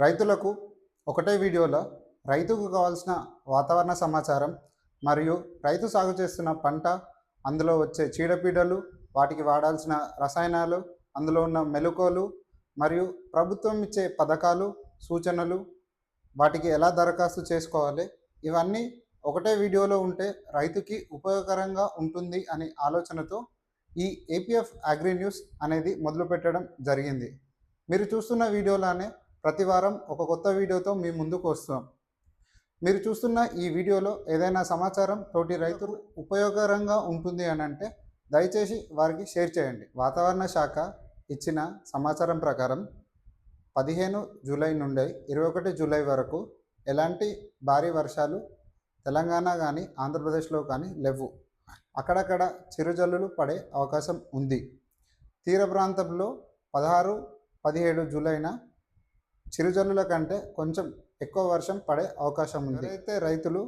రైతులకు ఒకటే వీడియోలో రైతుకు కావాల్సిన వాతావరణ సమాచారం మరియు రైతు సాగు చేస్తున్న పంట, అందులో వచ్చే చీడపీడలు, వాటికి వాడాల్సిన రసాయనాలు, అందులో ఉన్న మెళకువలు మరియు ప్రభుత్వం ఇచ్చే పథకాలు, సూచనలు, వాటికి ఎలా దరఖాస్తు చేసుకోవాలి, ఇవన్నీ ఒకటే వీడియోలో ఉంటే రైతుకి ఉపయోగకరంగా ఉంటుంది అనే ఆలోచనతో ఈ ఏపీఎఫ్ అగ్రి న్యూస్ అనేది మొదలుపెట్టడం జరిగింది. మీరు చూస్తున్న వీడియోలానే ప్రతి వారం ఒక కొత్త వీడియోతో మీ ముందుకు వస్తాం. మీరు చూస్తున్న ఈ వీడియోలో ఏదైనా సమాచారం తోటి రైతులు ఉపయోగకరంగా ఉంటుంది అని అంటే దయచేసి వారికి షేర్ చేయండి. వాతావరణ శాఖ ఇచ్చిన సమాచారం ప్రకారం 15 జూలై నుండి 21 జూలై వరకు ఎలాంటి భారీ వర్షాలు తెలంగాణ కానీ ఆంధ్రప్రదేశ్లో కానీ లేవు. అక్కడక్కడ చిరుజల్లులు పడే అవకాశం ఉంది. తీర ప్రాంతంలో 16, 17 జూలైన చిరుజల్లుల కంటే కొంచెం ఎక్కువ వర్షం పడే అవకాశం ఉంది. అయితే రైతులు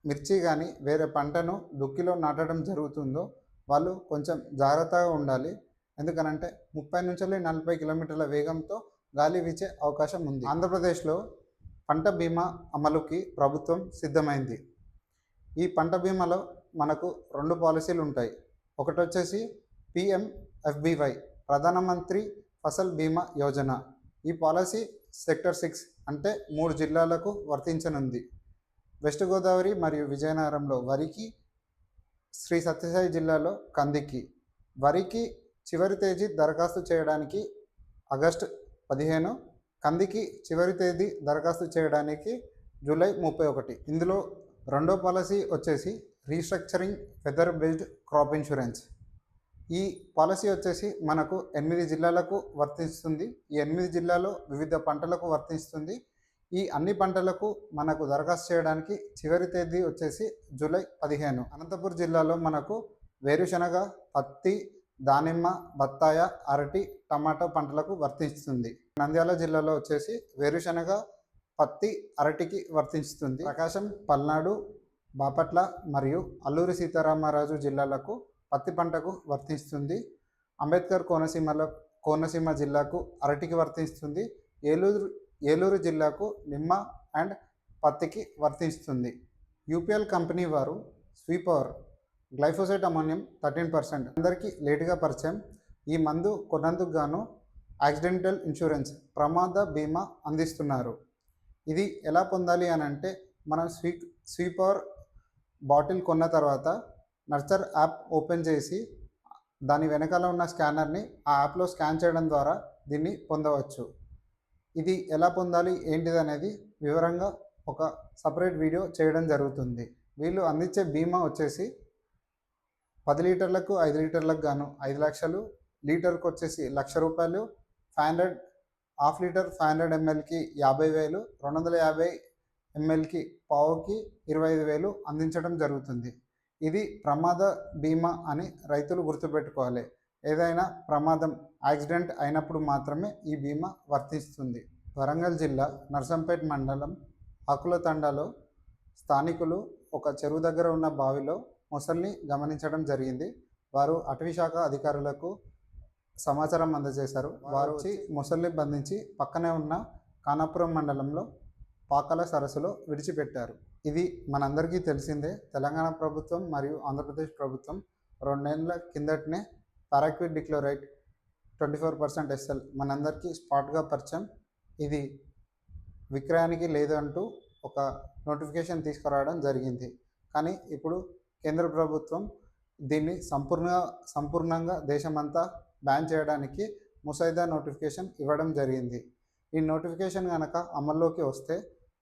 మిర్చి కానీ వేరే పంటను దుక్కిలో నాటడం జరుగుతుందో వాళ్ళు కొంచెం జాగ్రత్తగా ఉండాలి. ఎందుకనంటే 30 నుంచి 40 కిలోమీటర్ల వేగంతో గాలి వీచే అవకాశం ఉంది. ఆంధ్రప్రదేశ్లో పంట బీమా అమలుకి ప్రభుత్వం సిద్ధమైంది. ఈ పంట బీమాలో మనకు 2 పాలసీలు ఉంటాయి. ఒకటి వచ్చేసి PMFBY, ప్రధానమంత్రి ఫసల్ బీమా యోజన. ఈ పాలసీ సెక్టర్ 6 అంటే 3 జిల్లాలకు వర్తించనుంది. వెస్ట్ గోదావరి మరియు విజయనగరంలో వరికి, శ్రీ సత్యసాయి జిల్లాలో కందికి. వరికి చివరి తేదీ దరఖాస్తు చేయడానికి ఆగస్టు 15, కందికి చివరి తేదీ దరఖాస్తు చేయడానికి జూలై 31. ఇందులో రెండో పాలసీ వచ్చేసి restructuring weather based crop insurance. ఈ పాలసీ వచ్చేసి మనకు 8 జిల్లాలకు వర్తిస్తుంది. ఈ 8 జిల్లాలో వివిధ పంటలకు వర్తిస్తుంది. ఈ అన్ని పంటలకు మనకు దరఖాస్తు చేయడానికి చివరి తేదీ వచ్చేసి జూలై 15. అనంతపురం జిల్లాలో మనకు వేరుశనగ, పత్తి, దానిమ్మ, బత్తాయ, అరటి, టమాటో పంటలకు వర్తిస్తుంది. నంద్యాల జిల్లాలో వచ్చేసి వేరుశనగ, పత్తి, అరటికి వర్తిస్తుంది. ప్రకాశం, పల్నాడు, బాపట్ల మరియు అల్లూరి సీతారామరాజు జిల్లాలకు పత్తి పంటకు వర్తిస్తుంది. అంబేద్కర్ కోనసీమ జిల్లాకు అరటికి వర్తిస్తుంది. ఏలూరు జిల్లాకు నిమ్మ అండ్ పత్తికి వర్తిస్తుంది. యూపీఎల్ కంపెనీ వారు స్వీపర్ గ్లైఫోసేట్ అమోనియం 13% అందరికీ లేటుగా పరిచయం. ఈ మందు కొన్నందుకు గాను యాక్సిడెంటల్ ఇన్సూరెన్స్, ప్రమాద బీమా అందిస్తున్నారు. ఇది ఎలా పొందాలి అని అంటే మనం స్వీపర్ బాటిల్ కొన్న తర్వాత నర్చర్ యాప్ ఓపెన్ చేసి దాని వెనకాల ఉన్న స్కానర్ని ఆ యాప్లో స్కాన్ చేయడం ద్వారా దీన్ని పొందవచ్చు. ఇది ఎలా పొందాలి ఏంటిది అనేది వివరంగా ఒక సపరేట్ వీడియో చేయడం జరుగుతుంది. వీళ్ళు అందించే బీమా వచ్చేసి 10 లీటర్లకు 5 లీటర్లకు గాను 5 లక్షలు, లీటర్కి వచ్చేసి ₹1,00,000, 500 హాఫ్ లీటర్ 500 mlకి 50,000, 250 mlకి పావుకి 25,000 అందించడం జరుగుతుంది. ఇది ప్రమాద బీమా అని రైతులు గుర్తుపెట్టుకోవాలి. ఏదైనా ప్రమాదం యాక్సిడెంట్ అయినప్పుడు మాత్రమే ఈ బీమా వర్తిస్తుంది. వరంగల్ జిల్లా నర్సంపేట్ మండలం ఆకులతండాలో స్థానికులు ఒక చెరువు దగ్గర ఉన్న బావిలో మొసలిని గమనించడం జరిగింది. వారు అటవీ శాఖ అధికారులకు సమాచారం అందజేశారు. వారు వచ్చి మొసలిని బంధించి పక్కనే ఉన్న ఖానాపురం మండలంలో పాకాల సరస్సులో విడిచిపెట్టారు. ఇది మనందరికీ తెలిసిందే. తెలంగాణ ప్రభుత్వం మరియు ఆంధ్రప్రదేశ్ ప్రభుత్వం 2 ఏళ్ల కిందటనే పారాక్విట్ డిక్లోరైట్ 24% SL మనందరికీ స్పాట్గా పరిచయం. ఇది విక్రయానికి లేదు అంటూ ఒక నోటిఫికేషన్ తీసుకురావడం జరిగింది. కానీ ఇప్పుడు కేంద్ర ప్రభుత్వం దీన్ని సంపూర్ణంగా దేశమంతా బ్యాన్ చేయడానికి ముసాయిదా నోటిఫికేషన్ ఇవ్వడం జరిగింది. ఈ నోటిఫికేషన్ కనుక అమల్లోకి వస్తే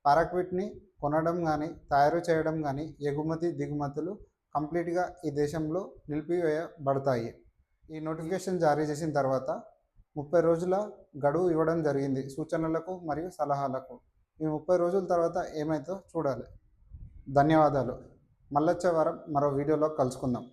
పారాక్విట్ని కొనడం కానీ తయారు చేయడం కానీ ఎగుమతి దిగుమతులు కంప్లీట్గా ఈ దేశంలో నిలిపివేయబడతాయి. ఈ నోటిఫికేషన్ జారీ చేసిన తర్వాత 30 రోజుల గడువు ఇవ్వడం జరిగింది సూచనలకు మరియు సలహాలకు. ఈ 30 రోజుల తర్వాత ఏమైతే చూడాలి. ధన్యవాదాలు. మళ్ళొచ్చే వారం మరో వీడియోలో కలుసుకుందాం.